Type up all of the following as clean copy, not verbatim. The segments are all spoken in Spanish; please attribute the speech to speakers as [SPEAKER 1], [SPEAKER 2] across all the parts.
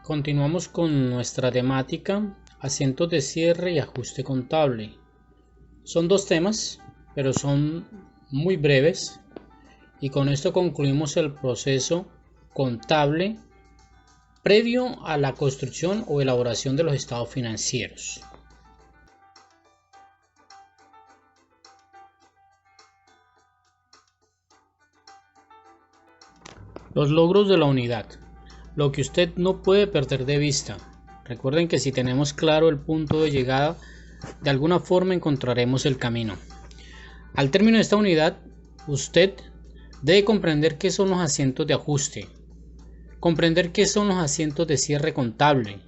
[SPEAKER 1] Continuamos con nuestra temática, asientos de cierre y ajuste contable. Son dos temas, pero son muy breves y con esto concluimos el proceso contable previo a la construcción o elaboración de los estados financieros. Los logros de la unidad. Lo que usted no puede perder de vista. Recuerden que si tenemos claro el punto de llegada, de alguna forma encontraremos el camino. Al término de esta unidad, usted debe comprender qué son los asientos de ajuste, comprender qué son los asientos de cierre contable,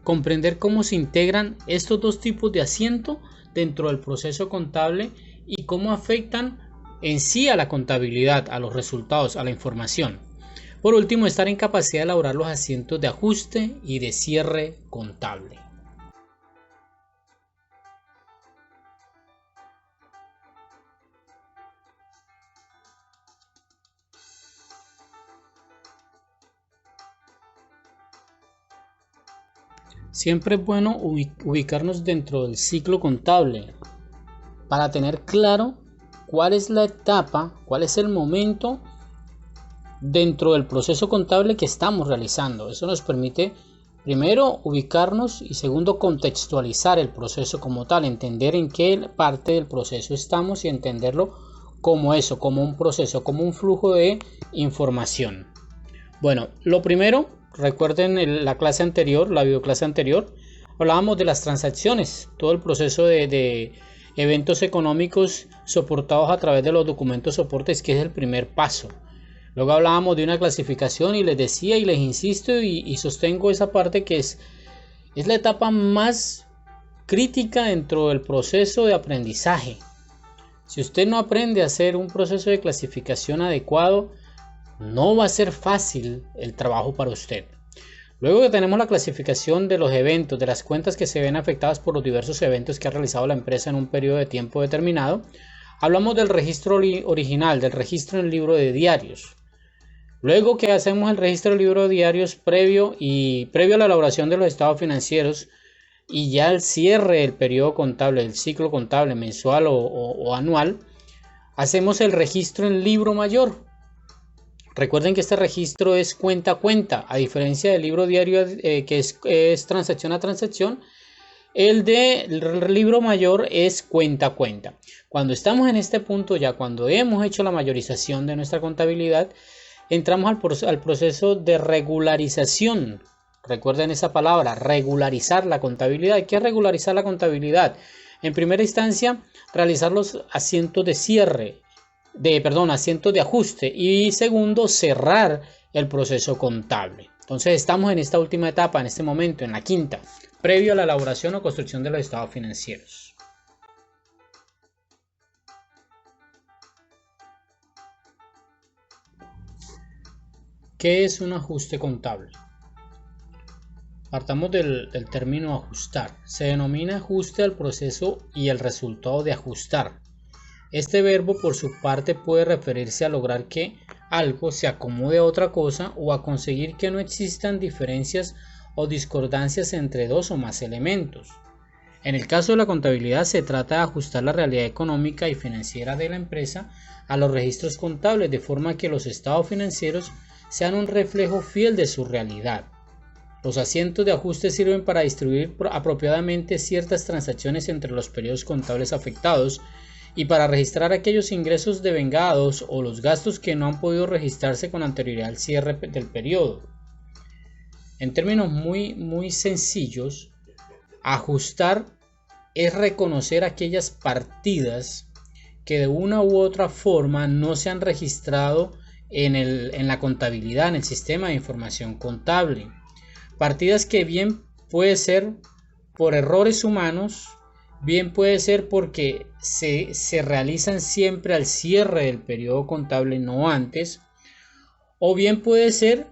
[SPEAKER 1] comprender cómo se integran estos dos tipos de asiento dentro del proceso contable y cómo afectan en sí a la contabilidad, a los resultados, a la información. Por último, estar en capacidad de elaborar los asientos de ajuste y de cierre contable. Siempre es bueno ubicarnos dentro del ciclo contable para tener claro cuál es la etapa, cuál es el momento dentro del proceso contable que estamos realizando. Eso nos permite, primero, ubicarnos y segundo, contextualizar el proceso como tal, entender en qué parte del proceso estamos y entenderlo como eso, como un proceso, como un flujo de información. Bueno, lo primero, recuerden la clase anterior, la videoclase anterior, hablábamos de las transacciones, todo el proceso de eventos económicos soportados a través de los documentos soportes, que es el primer paso. Luego hablábamos de una clasificación y les decía y les insisto y sostengo esa parte que es la etapa más crítica dentro del proceso de aprendizaje. Si usted no aprende a hacer un proceso de clasificación adecuado, no va a ser fácil el trabajo para usted. Luego que tenemos la clasificación de los eventos, de las cuentas que se ven afectadas por los diversos eventos que ha realizado la empresa en un periodo de tiempo determinado, hablamos del registro original, del registro en el libro de diarios. Luego que hacemos el registro del libro de diarios previo a la elaboración de los estados financieros y ya el cierre del periodo contable, el ciclo contable mensual o anual, hacemos el registro en libro mayor. Recuerden que este registro es cuenta a cuenta, a diferencia del libro diario que es transacción a transacción. El del libro mayor es cuenta a cuenta. Cuando estamos en este punto, ya cuando hemos hecho la mayorización de nuestra contabilidad, entramos al proceso de regularización. Recuerden esa palabra, regularizar la contabilidad. ¿Qué es regularizar la contabilidad? En primera instancia, realizar los asientos de cierre, asientos de ajuste, y segundo, cerrar el proceso contable. Entonces estamos en esta última etapa, en este momento, en la quinta, previo a la elaboración o construcción de los estados financieros. ¿Qué es un ajuste contable? Partamos del término ajustar. Se denomina ajuste al proceso y el resultado de ajustar. Este verbo por su parte puede referirse a lograr que algo se acomode a otra cosa o a conseguir que no existan diferencias o discordancias entre dos o más elementos. En el caso de la contabilidad se trata de ajustar la realidad económica y financiera de la empresa a los registros contables de forma que los estados financieros sean un reflejo fiel de su realidad. Los asientos de ajuste sirven para distribuir apropiadamente ciertas transacciones entre los periodos contables afectados y para registrar aquellos ingresos devengados o los gastos que no han podido registrarse con anterioridad al cierre del periodo. En términos muy sencillos, ajustar es reconocer aquellas partidas que de una u otra forma no se han registrado en la contabilidad, en el sistema de información contable. Partidas que bien puede ser por errores humanos, bien puede ser porque se realizan siempre al cierre del periodo contable, no antes, o bien puede ser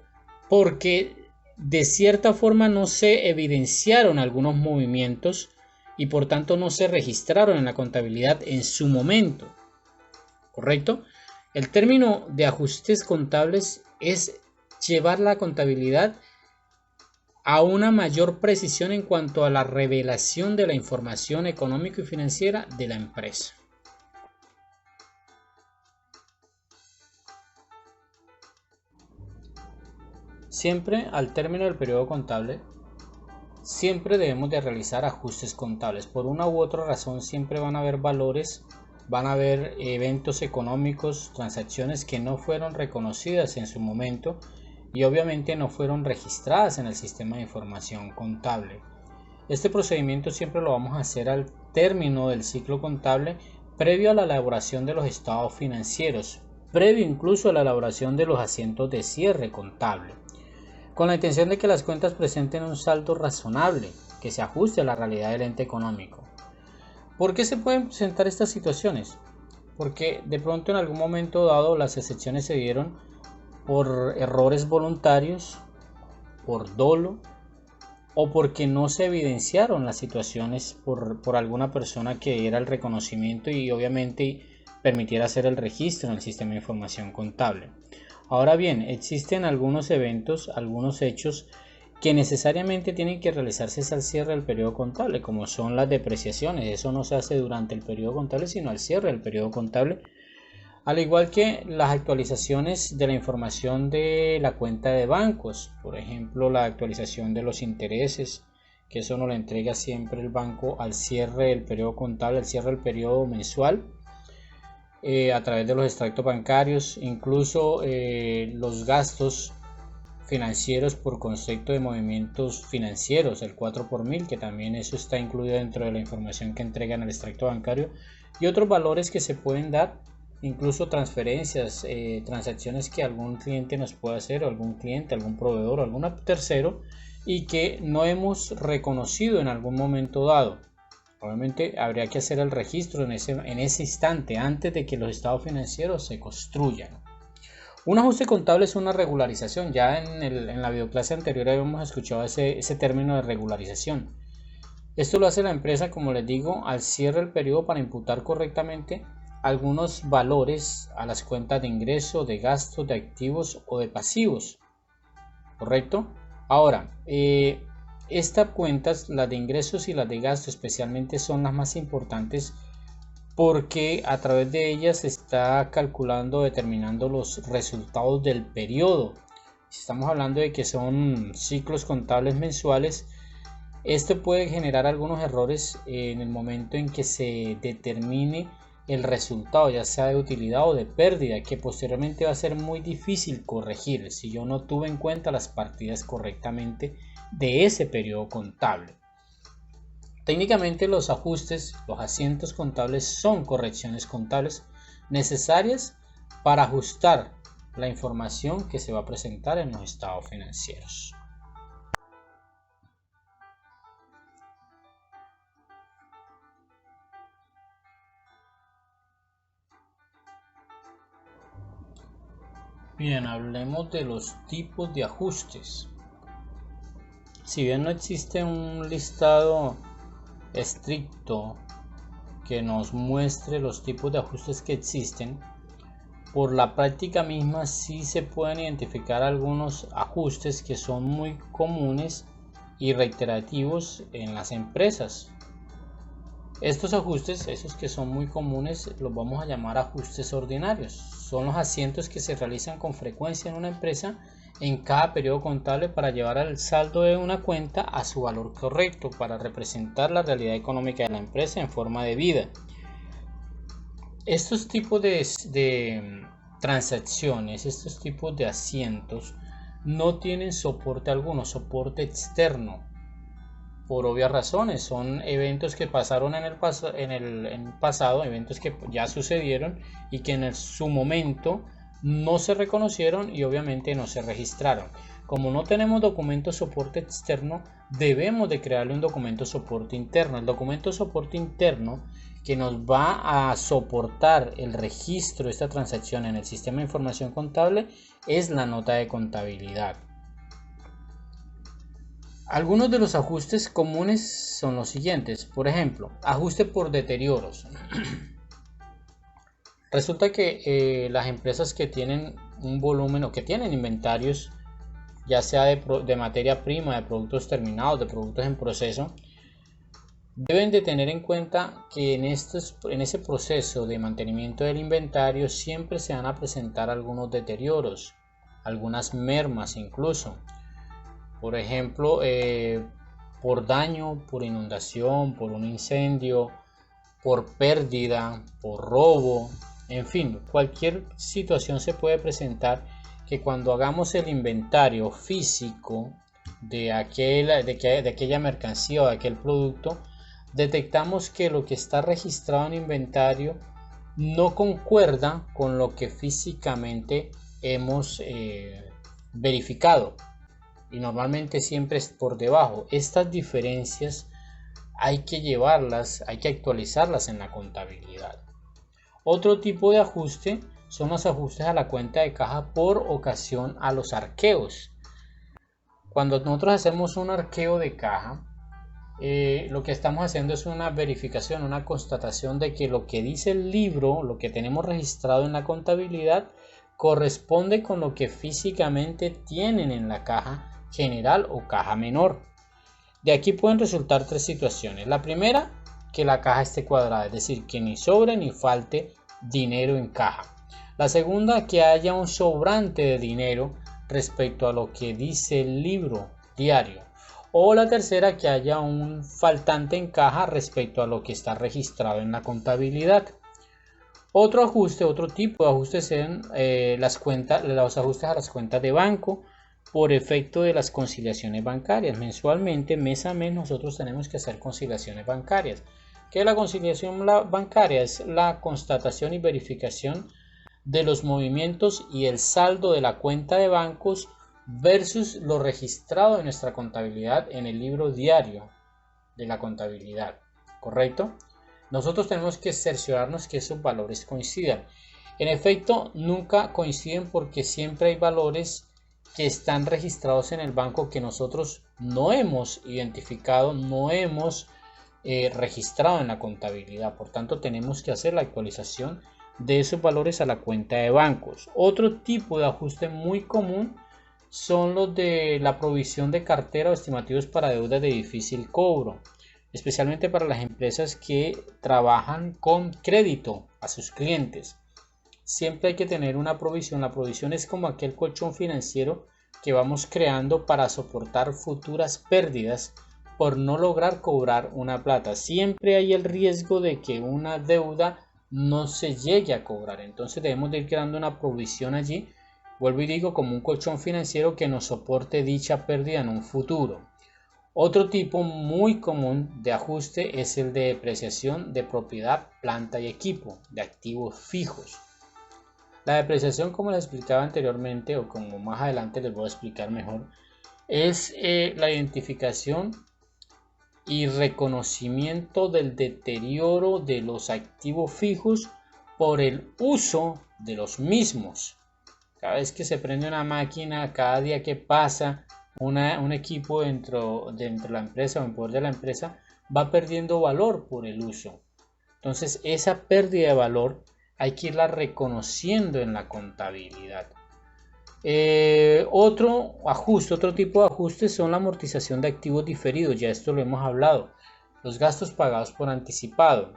[SPEAKER 1] porque de cierta forma no se evidenciaron algunos movimientos y por tanto no se registraron en la contabilidad en su momento. ¿Correcto? El término de ajustes contables es llevar la contabilidad a una mayor precisión en cuanto a la revelación de la información económica y financiera de la empresa. Siempre al término del periodo contable, siempre debemos de realizar ajustes contables. Por una u otra razón siempre van a haber valores, van a haber eventos económicos, transacciones que no fueron reconocidas en su momento y obviamente no fueron registradas en el sistema de información contable. Este procedimiento siempre lo vamos a hacer al término del ciclo contable, previo a la elaboración de los estados financieros, previo incluso a la elaboración de los asientos de cierre contable, con la intención de que las cuentas presenten un saldo razonable que se ajuste a la realidad del ente económico. ¿Por qué se pueden presentar estas situaciones? Porque de pronto en algún momento dado las excepciones se dieron por errores voluntarios, por dolo, o porque no se evidenciaron las situaciones por alguna persona que era el reconocimiento y obviamente permitiera hacer el registro en el sistema de información contable. Ahora bien, existen algunos eventos, algunos hechos que necesariamente tienen que realizarse al cierre del periodo contable, como son las depreciaciones. Eso no se hace durante el periodo contable, sino al cierre del periodo contable. Al igual que las actualizaciones de la información de la cuenta de bancos, por ejemplo, la actualización de los intereses, que eso nos lo entrega siempre el banco al cierre del periodo contable, al cierre del periodo mensual, a través de los extractos bancarios, incluso los gastos financieros por concepto de movimientos financieros, el 4 por mil, que también eso está incluido dentro de la información que entrega en el extracto bancario, y otros valores que se pueden dar, incluso transferencias, transacciones que algún cliente nos puede hacer, o algún cliente, algún proveedor, o algún tercero, y que no hemos reconocido en algún momento dado. Obviamente habría que hacer el registro en ese instante, antes de que los estados financieros se construyan. Un ajuste contable es una regularización. Ya en la videoclase anterior habíamos escuchado ese término de regularización. Esto lo hace la empresa, como les digo, al cierre del periodo para imputar correctamente algunos valores a las cuentas de ingreso, de gastos, de activos o de pasivos. ¿Correcto? Ahora, estas cuentas, las de ingresos y las de gastos especialmente, son las más importantes porque a través de ellas se está calculando, determinando los resultados del periodo. Si estamos hablando de que son ciclos contables mensuales, esto puede generar algunos errores en el momento en que se determine el resultado, ya sea de utilidad o de pérdida, que posteriormente va a ser muy difícil corregir si yo no tuve en cuenta las partidas correctamente de ese periodo contable. Técnicamente los ajustes, los asientos contables son correcciones contables necesarias para ajustar la información que se va a presentar en los estados financieros. Bien, hablemos de los tipos de ajustes. Si bien no existe un listado estricto que nos muestre los tipos de ajustes que existen, por la práctica misma sí se pueden identificar algunos ajustes que son muy comunes y reiterativos en las empresas. Estos ajustes, esos que son muy comunes, los vamos a llamar ajustes ordinarios. Son los asientos que se realizan con frecuencia en una empresa en cada periodo contable para llevar al saldo de una cuenta a su valor correcto, para representar la realidad económica de la empresa en forma de vida. Estos tipos de transacciones, estos tipos de asientos no tienen soporte alguno, soporte externo, por obvias razones. Son eventos que pasaron en el pasado, eventos que ya sucedieron y que en su momento no se reconocieron y obviamente no se registraron. Como no tenemos documento soporte externo, debemos de crearle un documento soporte interno. El documento soporte interno que nos va a soportar el registro de esta transacción en el sistema de información contable es la nota de contabilidad. Algunos de los ajustes comunes son los siguientes. Por ejemplo, ajuste por deterioros. Resulta que las empresas que tienen un volumen o que tienen inventarios ya sea de materia prima, de productos terminados, de productos en proceso, deben de tener en cuenta que en ese proceso de mantenimiento del inventario siempre se van a presentar algunos deterioros, algunas mermas incluso. Por ejemplo, por daño, por inundación, por un incendio, por pérdida, por robo, en fin, cualquier situación se puede presentar que cuando hagamos el inventario físico de aquella mercancía o de aquel producto, detectamos que lo que está registrado en inventario no concuerda con lo que físicamente hemos verificado, y normalmente siempre es por debajo. Estas diferencias hay que llevarlas, hay que actualizarlas en la contabilidad. Otro tipo de ajuste son los ajustes a la cuenta de caja por ocasión a los arqueos. Cuando nosotros hacemos un arqueo de caja, lo que estamos haciendo es una verificación, una constatación de que lo que dice el libro, lo que tenemos registrado en la contabilidad, corresponde con lo que físicamente tienen en la caja general o caja menor. De aquí pueden resultar tres situaciones. La primera, que la caja esté cuadrada, es decir, que ni sobre ni falte dinero en caja. La segunda, que haya un sobrante de dinero respecto a lo que dice el libro diario. O la tercera, que haya un faltante en caja respecto a lo que está registrado en la contabilidad. Otro tipo de ajustes son los ajustes a las cuentas de banco por efecto de las conciliaciones bancarias. Mensualmente, mes a mes, nosotros tenemos que hacer conciliaciones bancarias. ¿Qué es la conciliación bancaria? Es la constatación y verificación de los movimientos y el saldo de la cuenta de bancos versus lo registrado en nuestra contabilidad en el libro diario de la contabilidad, ¿correcto? Nosotros tenemos que cerciorarnos que esos valores coincidan. En efecto, nunca coinciden porque siempre hay valores que están registrados en el banco que nosotros no hemos identificado, no hemos registrado en la contabilidad. Por tanto, tenemos que hacer la actualización de esos valores a la cuenta de bancos. Otro tipo de ajuste muy común son los de la provisión de cartera o estimativos para deudas de difícil cobro, especialmente para las empresas que trabajan con crédito a sus clientes. Siempre hay que tener una provisión. La provisión es como aquel colchón financiero que vamos creando para soportar futuras pérdidas por no lograr cobrar una plata. Siempre hay el riesgo de que una deuda no se llegue a cobrar. Entonces debemos de ir creando una provisión allí, vuelvo y digo, como un colchón financiero que nos soporte dicha pérdida en un futuro. Otro tipo muy común de ajuste es el de depreciación de propiedad, planta y equipo, de activos fijos. La depreciación, como les explicaba anteriormente, o como más adelante les voy a explicar mejor, es la identificación y reconocimiento del deterioro de los activos fijos por el uso de los mismos. Cada vez que se prende una máquina, cada día que pasa un equipo dentro de la empresa o en poder de la empresa, va perdiendo valor por el uso. Entonces, esa pérdida de valor hay que irla reconociendo en la contabilidad. Otro tipo de ajustes son la amortización de activos diferidos. Ya esto lo hemos hablado. Los gastos pagados por anticipado.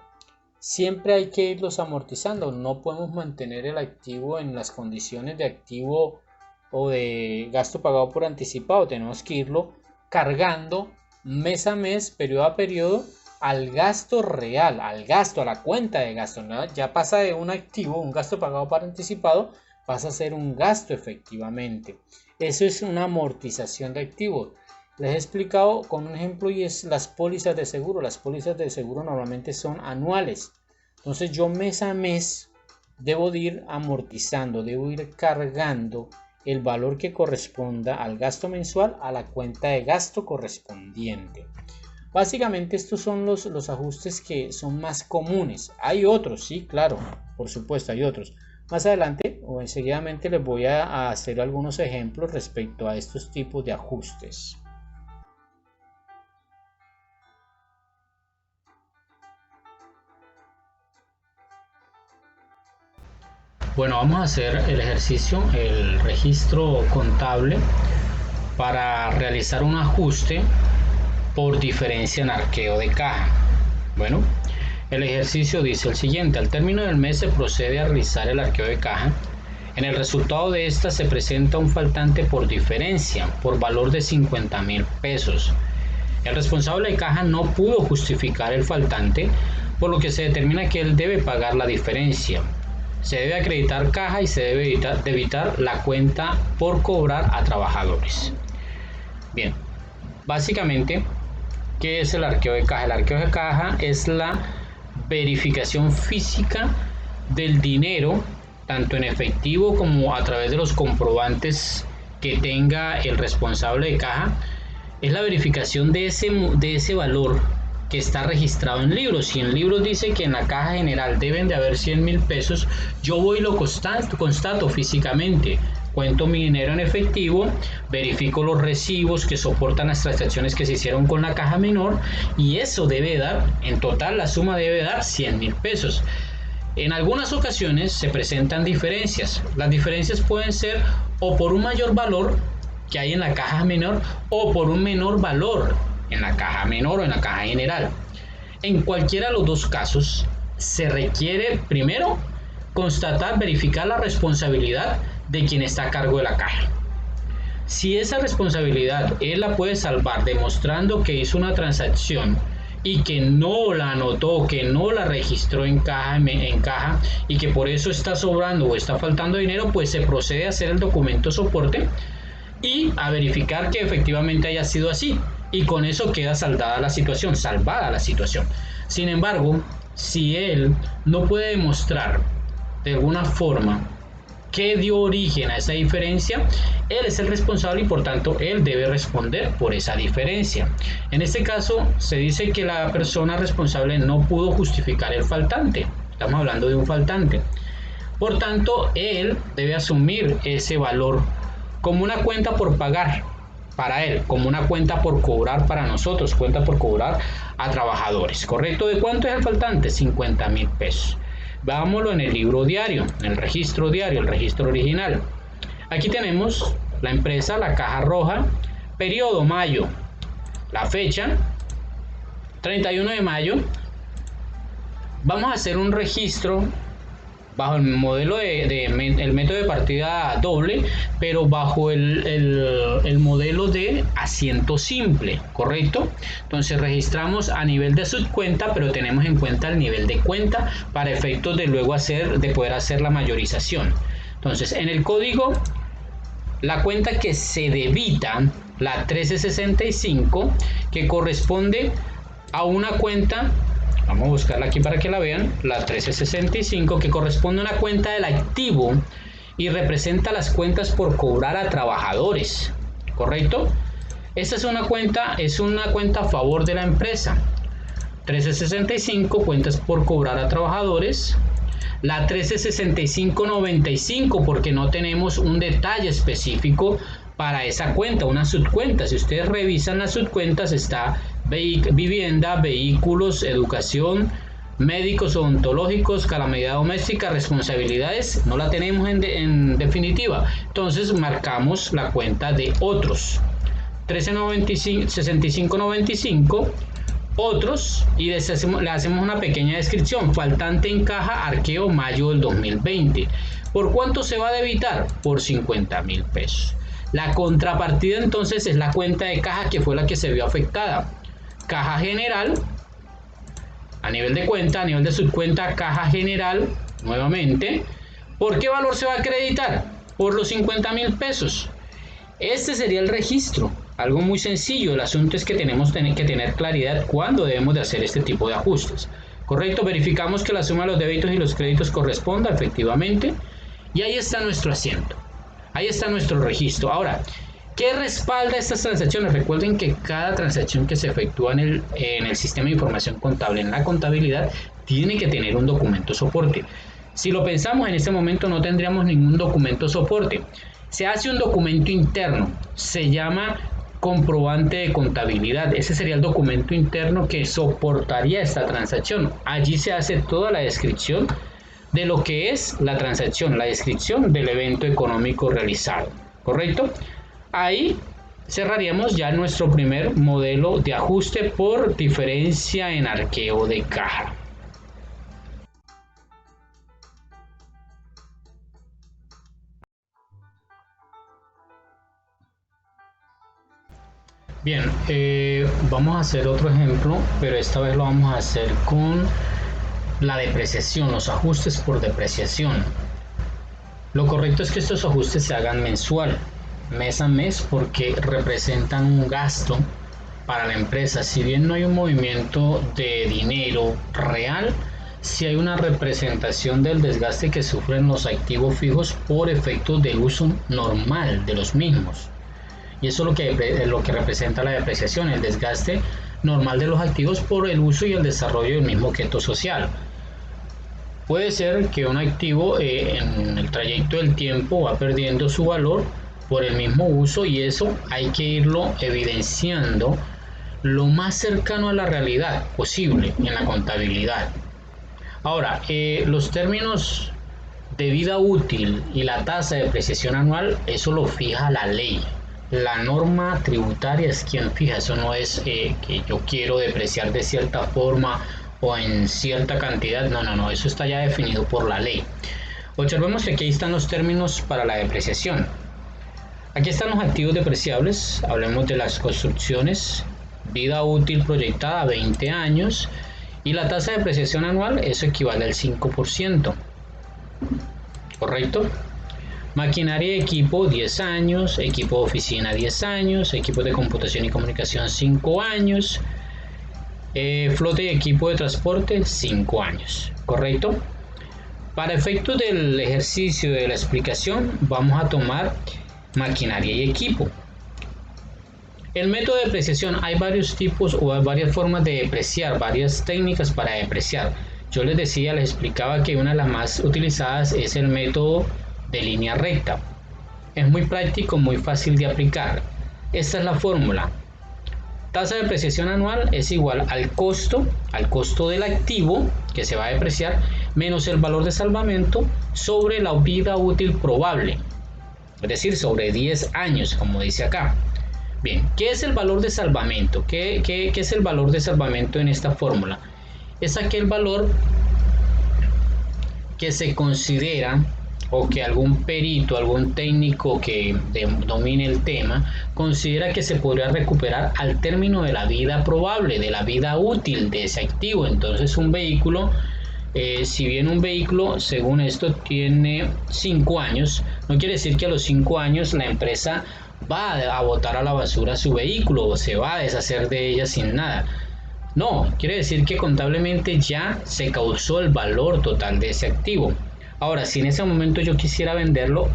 [SPEAKER 1] Siempre hay que irlos amortizando. No podemos mantener el activo en las condiciones de activo o de gasto pagado por anticipado. Tenemos que irlo cargando mes a mes, periodo a periodo, al gasto real, a la cuenta de gasto, ¿no? Ya pasa de un activo, un gasto pagado por anticipado, pasa a ser un gasto efectivamente. Eso es una amortización de activos. Les he explicado con un ejemplo y es las pólizas de seguro. Las pólizas de seguro normalmente son anuales. Entonces yo mes a mes debo de ir amortizando, debo ir cargando el valor que corresponda al gasto mensual a la cuenta de gasto correspondiente. Básicamente estos son los ajustes que son más comunes. Hay otros, sí, claro, por supuesto hay otros. Más adelante o enseguidamente les voy a hacer algunos ejemplos respecto a estos tipos de ajustes. Bueno, vamos a hacer el ejercicio, el registro contable para realizar un ajuste por diferencia en arqueo de caja? Bueno, el ejercicio dice el siguiente: al término del mes se procede a realizar el arqueo de caja. En el resultado de esta se presenta un faltante por diferencia, por valor de 50.000 pesos. El responsable de caja no pudo justificar el faltante, por lo que se determina que él debe pagar la diferencia. Se debe acreditar caja y se debe debitar la cuenta por cobrar a trabajadores. Bien, básicamente, ¿qué es el arqueo de caja? El arqueo de caja es la verificación física del dinero, tanto en efectivo como a través de los comprobantes que tenga el responsable de caja. Es la verificación de ese valor que está registrado en libros. Si en libros dice que en la caja general deben de haber 100.000 pesos, yo voy y lo constato físicamente. Cuento mi dinero en efectivo, verifico los recibos que soportan las transacciones que se hicieron con la caja menor, y eso debe dar, en total la suma debe dar 100.000 pesos. En algunas ocasiones se presentan diferencias. Las diferencias pueden ser o por un mayor valor que hay en la caja menor o por un menor valor en la caja menor o en la caja general. En cualquiera de los dos casos se requiere primero verificar la responsabilidad de quien está a cargo de la caja. Si esa responsabilidad él la puede salvar demostrando que hizo una transacción y que no la anotó, que no la registró en caja y que por eso está sobrando o está faltando dinero, pues se procede a hacer el documento soporte y a verificar que efectivamente haya sido así, y con eso queda salvada la situación. Sin embargo, si él no puede demostrar de alguna forma qué dio origen a esa diferencia, él es el responsable y por tanto él debe responder por esa diferencia. En este caso se dice que la persona responsable no pudo justificar el faltante. Estamos hablando de un faltante. Por tanto, él debe asumir ese valor como una cuenta por pagar para él, como una cuenta por cobrar para nosotros, cuenta por cobrar a trabajadores. ¿Correcto? ¿De cuánto es el faltante? 50.000 pesos. Vámonos en el libro diario, en el registro diario, el registro original. Aquí tenemos la empresa, la caja roja, periodo mayo, la fecha 31 de mayo. Vamos a hacer un registro bajo el modelo el método de partida doble, pero bajo el modelo de asiento simple, ¿correcto? Entonces registramos a nivel de subcuenta, pero tenemos en cuenta el nivel de cuenta para efectos de luego poder hacer la mayorización. Entonces, en el código, la cuenta que se debita, la 1365, que corresponde a una cuenta. Vamos a buscarla aquí para que la vean. La 1365, que corresponde a una cuenta del activo y representa las cuentas por cobrar a trabajadores. ¿Correcto? Esta es una cuenta a favor de la empresa. 1365, cuentas por cobrar a trabajadores. La 1365-95, porque no tenemos un detalle específico para esa cuenta, una subcuenta. Si ustedes revisan las subcuentas, está vivienda, vehículos, educación, médicos odontológicos, calamidad doméstica, responsabilidades, no la tenemos en definitiva. Entonces marcamos la cuenta de otros, 1365-95, otros, y le hacemos una pequeña descripción: faltante en caja, arqueo mayo del 2020. ¿Por cuánto se va a debitar? Por 50.000 pesos. La contrapartida entonces es la cuenta de caja, que fue la que se vio afectada. Caja general, a nivel de cuenta, a nivel de subcuenta, caja general, nuevamente. ¿Por qué valor se va a acreditar? Por los 50.000 pesos. Este sería el registro, algo muy sencillo. El asunto es que tenemos que tener claridad cuándo debemos de hacer este tipo de ajustes. ¿Correcto? Verificamos que la suma de los débitos y los créditos corresponda efectivamente, y ahí está nuestro asiento, ahí está nuestro registro. Ahora, ¿qué respalda estas transacciones? Recuerden que cada transacción que se efectúa en el sistema de información contable, en la contabilidad, tiene que tener un documento soporte. Si lo pensamos, en este momento no tendríamos ningún documento soporte. Se hace un documento interno, se llama comprobante de contabilidad. Ese sería el documento interno que soportaría esta transacción. Allí se hace toda la descripción de lo que es la transacción, la descripción del evento económico realizado, ¿correcto? Ahí cerraríamos ya nuestro primer modelo de ajuste por diferencia en arqueo de caja. Bien, vamos a hacer otro ejemplo, pero esta vez lo vamos a hacer con la depreciación, los ajustes por depreciación. Lo correcto es que estos ajustes se hagan mensual, mes a mes, porque representan un gasto para la empresa. Si bien no hay un movimiento de dinero real, sí hay una representación del desgaste que sufren los activos fijos por efecto del uso normal de los mismos. Y eso es lo que representa la depreciación, el desgaste normal de los activos por el uso y el desarrollo del mismo objeto social. Puede ser que un activo en el trayecto del tiempo va perdiendo su valor por el mismo uso, y eso hay que irlo evidenciando lo más cercano a la realidad posible en la contabilidad. Ahora, los términos de vida útil y la tasa de depreciación anual, eso lo fija la ley. La norma tributaria es quien fija, eso no es que yo quiero depreciar de cierta forma o en cierta cantidad, no, eso está ya definido por la ley. Observemos que aquí están los términos para la depreciación. Aquí están los activos depreciables, hablemos de las construcciones, vida útil proyectada a 20 años, y la tasa de depreciación anual, eso equivale al 5%, ¿correcto? Maquinaria y equipo 10 años, equipo de oficina 10 años, equipo de computación y comunicación 5 años, flote y equipo de transporte 5 años, ¿correcto? Para efectos del ejercicio de la explicación vamos a tomar maquinaria y equipo. El método de depreciación, hay varios tipos o varias formas de depreciar, varias técnicas para depreciar. Yo les explicaba que una de las más utilizadas es el método de línea recta. Es muy práctico, muy fácil de aplicar. Esta es la fórmula. Tasa de depreciación anual es igual al costo del activo que se va a depreciar, menos el valor de salvamento sobre la vida útil probable, es decir, sobre 10 años, como dice acá. Bien, ¿qué es el valor de salvamento? ¿Qué es el valor de salvamento en esta fórmula? Es aquel valor que se considera, o que algún perito, algún técnico que domine el tema, considera que se podría recuperar al término de la vida probable, de la vida útil de ese activo. Entonces un vehículo, si bien un vehículo, según esto, tiene 5 años, no quiere decir que a los 5 años la empresa va a botar a la basura su vehículo o se va a deshacer de ella sin nada. No, quiere decir que contablemente ya se causó el valor total de ese activo. Ahora, si en ese momento yo quisiera venderlo,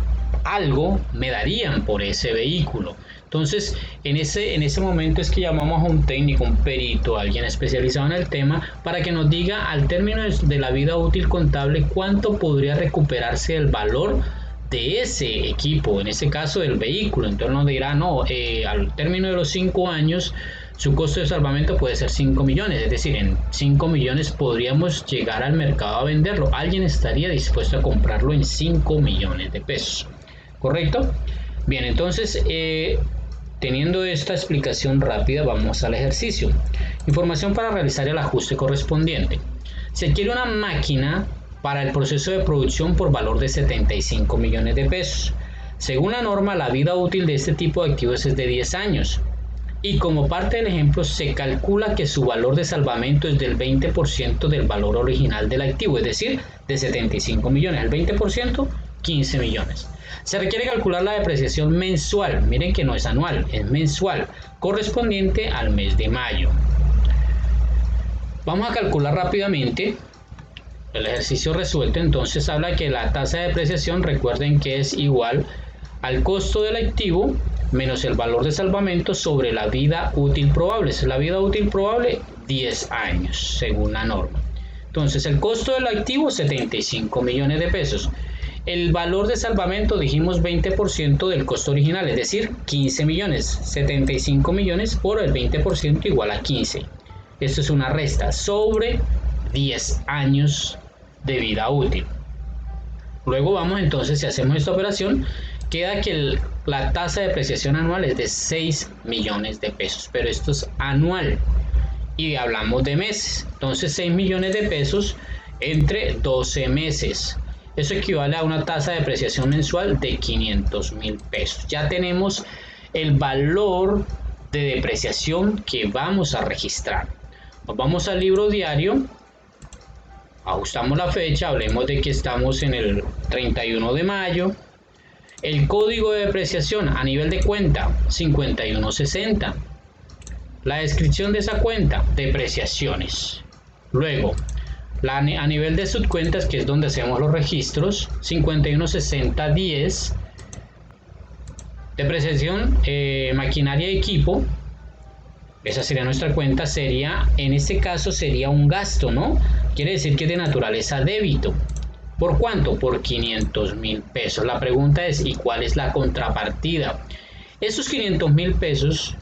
[SPEAKER 1] algo me darían por ese vehículo. Entonces, en ese momento es que llamamos a un técnico, un perito, alguien especializado en el tema, para que nos diga al término de la vida útil contable cuánto podría recuperarse el valor de ese equipo, en ese caso del vehículo. Entonces nos dirá, no, al término de los 5 años, su costo de salvamento puede ser 5 millones, es decir, en 5 millones podríamos llegar al mercado a venderlo. Alguien estaría dispuesto a comprarlo en 5 millones de pesos, ¿correcto? Bien, entonces, teniendo esta explicación rápida, vamos al ejercicio. Información para realizar el ajuste correspondiente. Se adquiere una máquina para el proceso de producción por valor de 75 millones de pesos. Según la norma, la vida útil de este tipo de activos es de 10 años. Y como parte del ejemplo, se calcula que su valor de salvamento es del 20% del valor original del activo, es decir, de 75 millones. El 20%, 15 millones. Se requiere calcular la depreciación mensual, miren que no es anual, es mensual, correspondiente al mes de mayo. Vamos a calcular rápidamente el ejercicio resuelto. Entonces habla que la tasa de depreciación, recuerden que es igual al costo del activo menos el valor de salvamento sobre la vida útil probable. La vida útil probable 10 años según la norma. Entonces el costo del activo 75 millones de pesos. El valor de salvamento dijimos 20% del costo original, es decir 15 millones. 75 millones por el 20% igual a 15. Esto es una resta sobre 10 años de vida útil. Luego vamos entonces, si hacemos esta operación, queda que la tasa de depreciación anual es de 6 millones de pesos, pero esto es anual y hablamos de meses. Entonces 6 millones de pesos entre 12 meses. Eso equivale a una tasa de depreciación mensual de 500.000 pesos. Ya tenemos el valor de depreciación que vamos a registrar. Nos vamos al libro diario, ajustamos la fecha, hablemos de que estamos en el 31 de mayo. El código de depreciación a nivel de cuenta 5160. La descripción de esa cuenta, depreciaciones. Luego, a nivel de subcuentas, que es donde hacemos los registros, 516010. Depreciación, maquinaria y equipo. Esa sería nuestra cuenta, en este caso sería un gasto, ¿no? Quiere decir que es de naturaleza débito. ¿Por cuánto? Por 500.000 pesos. La pregunta es, ¿y cuál es la contrapartida? Esos 500.000 pesos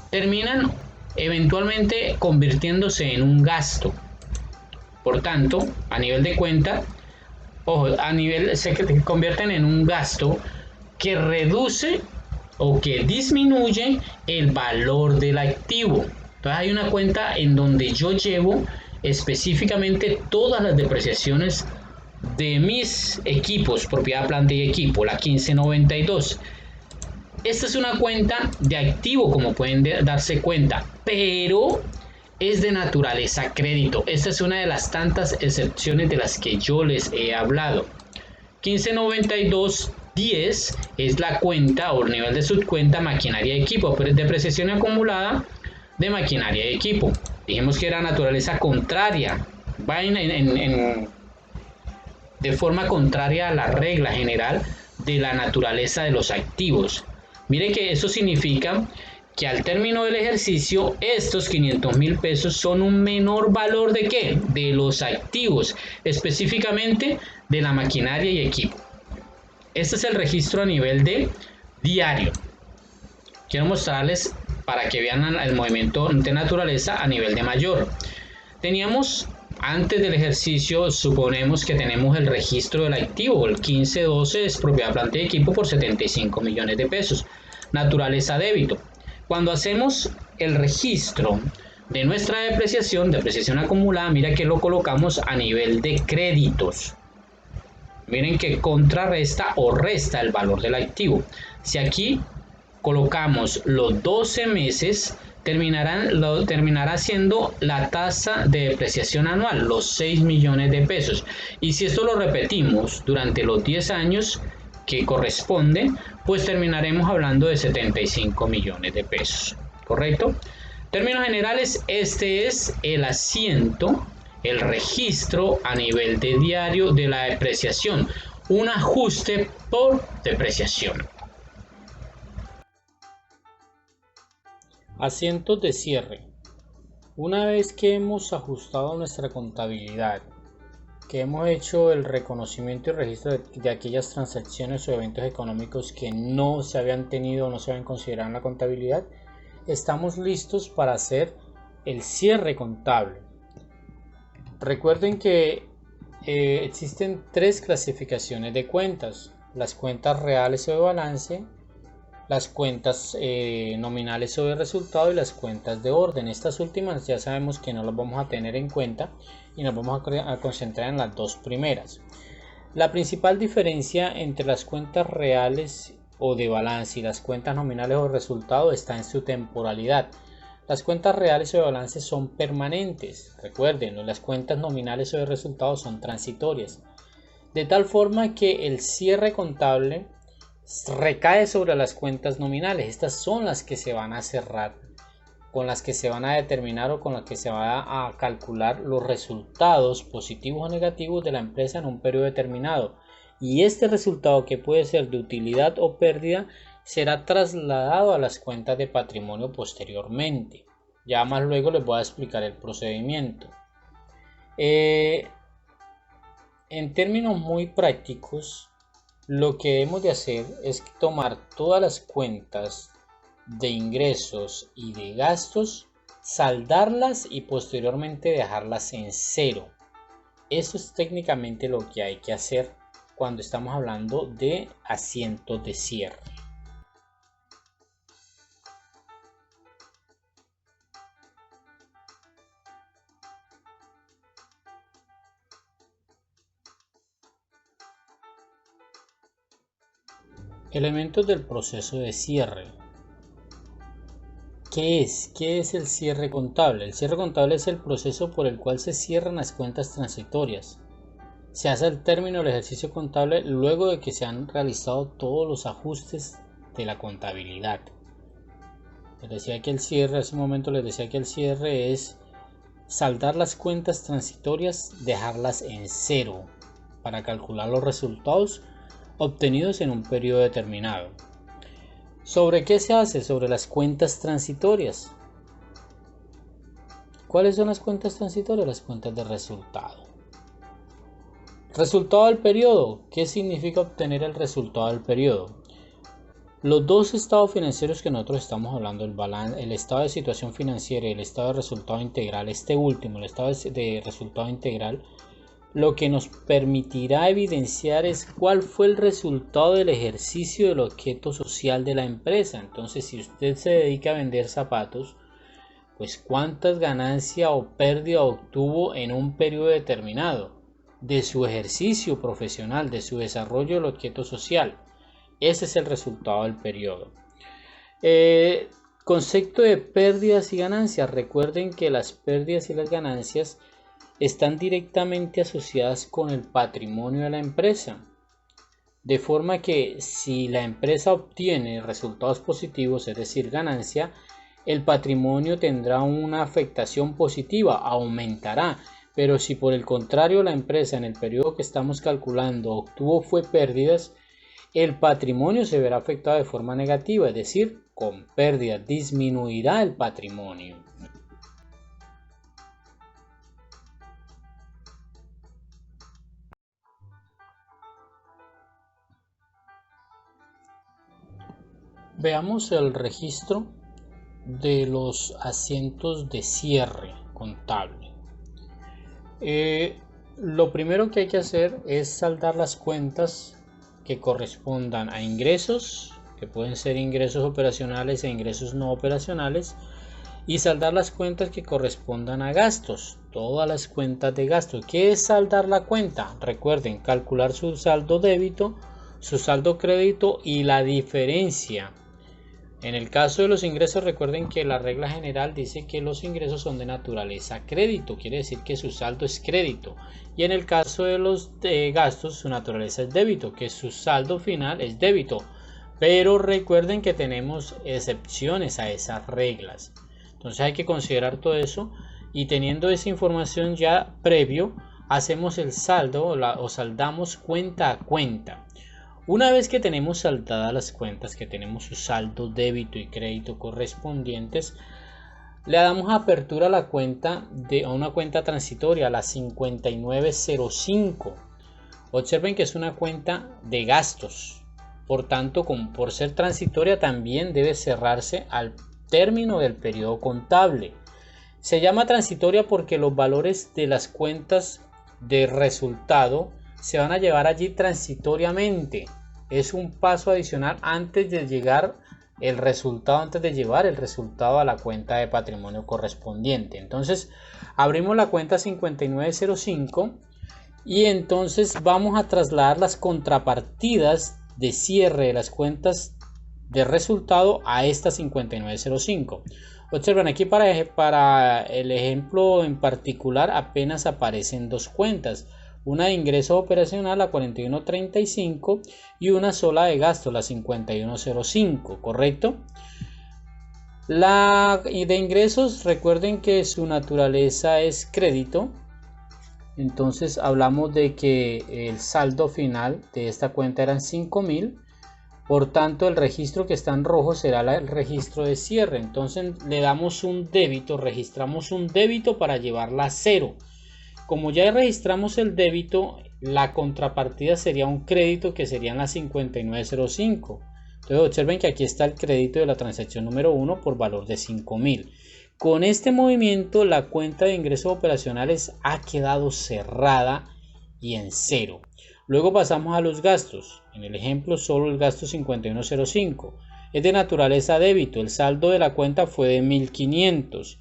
[SPEAKER 1] terminan eventualmente convirtiéndose en un gasto. Por tanto, a nivel de cuenta, se convierten en un gasto que reduce o que disminuye el valor del activo. Entonces hay una cuenta en donde yo llevo específicamente todas las depreciaciones de mis equipos, propiedad, planta y equipo, la 1592. Esta es una cuenta de activo, como pueden darse cuenta, pero es de naturaleza crédito. Esta es una de las tantas excepciones de las que yo les he hablado. 1592.10 es la cuenta o nivel de subcuenta maquinaria y equipo, pero es depreciación acumulada de maquinaria y equipo. Dijimos que era naturaleza contraria, va de forma contraria a la regla general de la naturaleza de los activos. Mire que eso significa que al término del ejercicio estos 500.000 pesos son un menor valor ¿de qué? De los activos, específicamente de la maquinaria y equipo. Este es el registro a nivel de diario. Quiero mostrarles para que vean el movimiento de naturaleza a nivel de mayor. Teníamos antes del ejercicio, suponemos que tenemos el registro del activo, el 1512 es propiedad, planta y equipo por 75 millones de pesos, naturaleza débito. Cuando hacemos el registro de nuestra depreciación acumulada, mira que lo colocamos a nivel de créditos. Miren que contrarresta o resta el valor del activo. Si aquí colocamos los 12 meses, terminará siendo la tasa de depreciación anual, los 6 millones de pesos. Y si esto lo repetimos durante los 10 años que corresponden, pues terminaremos hablando de 75 millones de pesos. ¿Correcto? En términos generales, este es el asiento, el registro a nivel de diario de la depreciación. Un ajuste por depreciación. Asientos de cierre. Una vez que hemos ajustado nuestra contabilidad, que hemos hecho el reconocimiento y registro de aquellas transacciones o eventos económicos que no se habían tenido o no se habían considerado en la contabilidad, estamos listos para hacer el cierre contable. Recuerden que existen tres clasificaciones de cuentas: las cuentas reales o de balance, las cuentas nominales o de resultado y las cuentas de orden. Estas últimas ya sabemos que no las vamos a tener en cuenta y nos vamos a concentrar en las dos primeras. La principal diferencia entre las cuentas reales o de balance y las cuentas nominales o de resultado está en su temporalidad. Las cuentas reales o de balance son permanentes, recuerden, las cuentas nominales o de resultado son transitorias, de tal forma que el cierre contable recae sobre las cuentas nominales. Estas son las que se van a cerrar, con las que se van a determinar o con las que se va a calcular los resultados positivos o negativos de la empresa en un periodo determinado, y este resultado, que puede ser de utilidad o pérdida, será trasladado a las cuentas de patrimonio posteriormente. Ya más luego les voy a explicar el procedimiento. En términos muy prácticos, lo que debemos de hacer es tomar todas las cuentas de ingresos y de gastos, saldarlas y posteriormente dejarlas en cero. Eso es técnicamente lo que hay que hacer cuando estamos hablando de asientos de cierre. Elementos del proceso de cierre. ¿Qué es? ¿Qué es el cierre contable? El cierre contable es el proceso por el cual se cierran las cuentas transitorias. Se hace al término del ejercicio contable luego de que se han realizado todos los ajustes de la contabilidad. Les decía que el cierre, hace un momento les decía que el cierre es saldar las cuentas transitorias, dejarlas en cero para calcular los resultados obtenidos en un periodo determinado. ¿Sobre qué se hace? Sobre las cuentas transitorias. ¿Cuáles son las cuentas transitorias? Las cuentas de resultado. Resultado del periodo. ¿Qué significa obtener el resultado del periodo? Los dos estados financieros que nosotros estamos hablando, el estado de situación financiera y el estado de resultado integral, este último, el estado de resultado integral, lo que nos permitirá evidenciar es cuál fue el resultado del ejercicio del objeto social de la empresa. Entonces, si usted se dedica a vender zapatos, pues cuántas ganancias o pérdida obtuvo en un periodo determinado de su ejercicio profesional, de su desarrollo del objeto social. Ese es el resultado del periodo. Concepto de pérdidas y ganancias. Recuerden que las pérdidas y las ganancias están directamente asociadas con el patrimonio de la empresa, de forma que si la empresa obtiene resultados positivos, es decir, ganancia, el patrimonio tendrá una afectación positiva, aumentará. Pero si por el contrario la empresa en el periodo que estamos calculando obtuvo pérdidas, el patrimonio se verá afectado de forma negativa, es decir, con pérdidas, disminuirá el patrimonio. Veamos el registro de los asientos de cierre contable. Lo primero que hay que hacer es saldar las cuentas que correspondan a ingresos, que pueden ser ingresos operacionales e ingresos no operacionales, y saldar las cuentas que correspondan a gastos, todas las cuentas de gasto. ¿Qué es saldar la cuenta? Recuerden, calcular su saldo débito, su saldo crédito y la diferencia. En el caso de los ingresos, recuerden que la regla general dice que los ingresos son de naturaleza crédito, quiere decir que su saldo es crédito. Y en el caso de los gastos, su naturaleza es débito, que su saldo final es débito. Pero recuerden que tenemos excepciones a esas reglas. Entonces hay que considerar todo eso, y teniendo esa información ya previo, hacemos el saldo o saldamos cuenta a cuenta. Una vez que tenemos saldadas las cuentas, que tenemos su saldo débito y crédito correspondientes, le damos apertura a la cuenta a una cuenta transitoria, la 5905. Observen que es una cuenta de gastos. Por tanto, por ser transitoria, también debe cerrarse al término del periodo contable. Se llama transitoria porque los valores de las cuentas de resultado se van a llevar allí transitoriamente. Es un paso adicional antes de llevar el resultado a la cuenta de patrimonio correspondiente. Entonces abrimos la cuenta 5905 y entonces vamos a trasladar las contrapartidas de cierre de las cuentas de resultado a esta 5905. Observen aquí para el ejemplo en particular apenas aparecen dos cuentas. Una de ingreso operacional, la 4135, y una sola de gasto, la 5105, ¿correcto? La de ingresos, recuerden que su naturaleza es crédito. Entonces hablamos de que el saldo final de esta cuenta eran 5.000. Por tanto, el registro que está en rojo será el registro de cierre. Entonces le damos un débito, registramos un débito para llevarla a cero. Como ya registramos el débito, la contrapartida sería un crédito que serían las 5905. Entonces observen que aquí está el crédito de la transacción número 1 por valor de 5.000. Con este movimiento la cuenta de ingresos operacionales ha quedado cerrada y en cero. Luego pasamos a los gastos. En el ejemplo solo el gasto 5105 es de naturaleza débito. El saldo de la cuenta fue de 1500.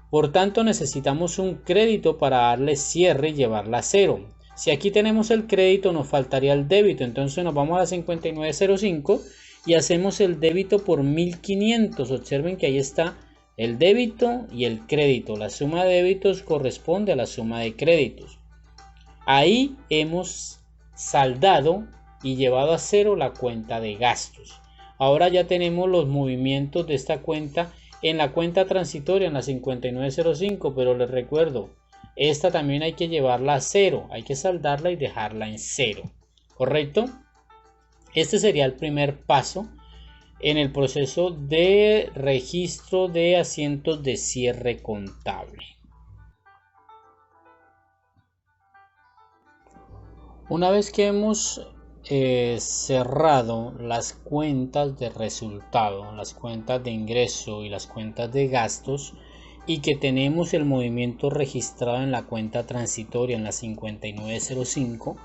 [SPEAKER 1] Por tanto necesitamos un crédito para darle cierre y llevarla a cero. Si aquí tenemos el crédito nos faltaría el débito, entonces nos vamos a 5905 y hacemos el débito por 1500. Observen que ahí está el débito y el crédito. La suma de débitos corresponde a la suma de créditos. Ahí hemos saldado y llevado a cero la cuenta de gastos. Ahora ya tenemos los movimientos de esta cuenta en la cuenta transitoria, en la 5905, pero les recuerdo, esta también hay que llevarla a cero, hay que saldarla y dejarla en cero, ¿correcto? Este sería el primer paso en el proceso de registro de asientos de cierre contable. Una vez que hemos cerrado las cuentas de resultado, las cuentas de ingreso y las cuentas de gastos, y que tenemos el movimiento registrado en la cuenta transitoria en la 5905,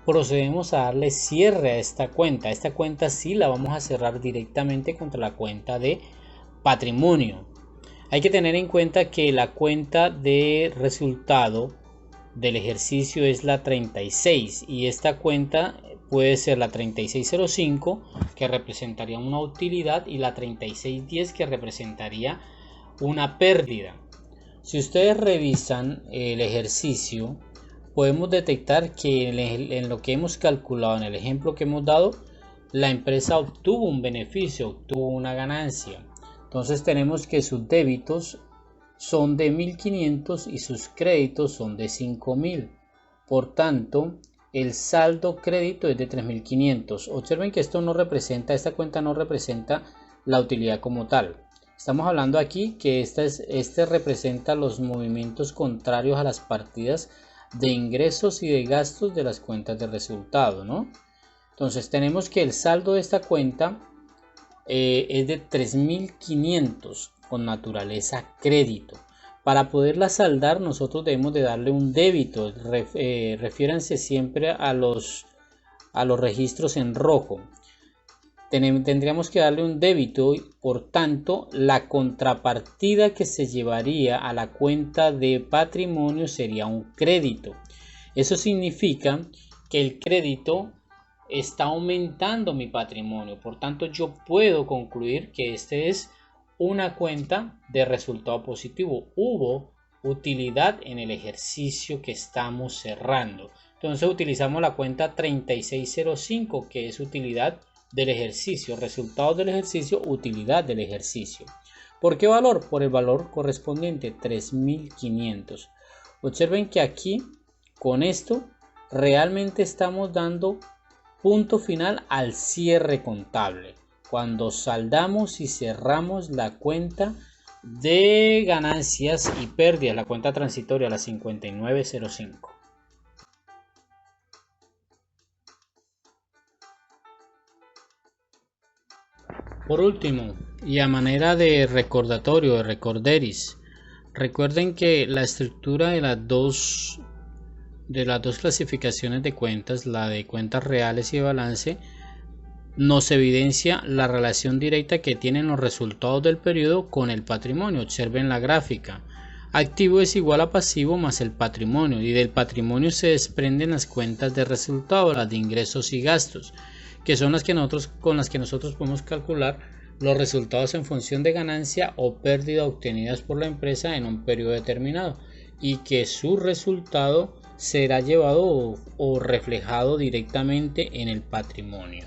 [SPEAKER 1] procedemos a darle cierre a esta cuenta. Esta cuenta sí la vamos a cerrar directamente contra la cuenta de patrimonio. Hay que tener en cuenta que la cuenta de resultado del ejercicio es la 36 y esta cuenta puede ser la 3605, que representaría una utilidad, y la 3610, que representaría una pérdida. Si ustedes revisan el ejercicio, podemos detectar que en lo que hemos calculado, en el ejemplo que hemos dado, la empresa obtuvo un beneficio, obtuvo una ganancia. Entonces tenemos que sus débitos son de 1500 y sus créditos son de 5000. Por tanto, el saldo crédito es de 3500. Observen que esto no representa, esta cuenta no representa la utilidad como tal. Estamos hablando aquí que este representa los movimientos contrarios a las partidas de ingresos y de gastos de las cuentas de resultado, ¿no? Entonces tenemos que el saldo de esta cuenta es de 3500 con naturaleza crédito. Para poderla saldar nosotros debemos de darle un débito. Refiéranse siempre a los registros en rojo. Tendríamos que darle un débito, y por tanto la contrapartida que se llevaría a la cuenta de patrimonio sería un crédito. Eso significa que el crédito está aumentando mi patrimonio, por tanto yo puedo concluir que este es una cuenta de resultado positivo. Hubo utilidad en el ejercicio que estamos cerrando. Entonces utilizamos la cuenta 3605, que es utilidad del ejercicio, resultados del ejercicio, utilidad del ejercicio. ¿Por qué valor? Por el valor correspondiente, 3500. Observen que aquí con esto realmente estamos dando punto final al cierre contable, cuando saldamos y cerramos la cuenta de ganancias y pérdidas, la cuenta transitoria, la 5905. Por último, y a manera de recordatorio, de recorderis, recuerden que la estructura de las dos clasificaciones de cuentas, la de cuentas reales y de balance, nos evidencia la relación directa que tienen los resultados del periodo con el patrimonio. Observen la gráfica. Activo es igual a pasivo más el patrimonio, y del patrimonio se desprenden las cuentas de resultado, las de ingresos y gastos, que son con las que nosotros podemos calcular los resultados en función de ganancia o pérdida obtenidas por la empresa en un periodo determinado, y que su resultado será llevado o reflejado directamente en el patrimonio.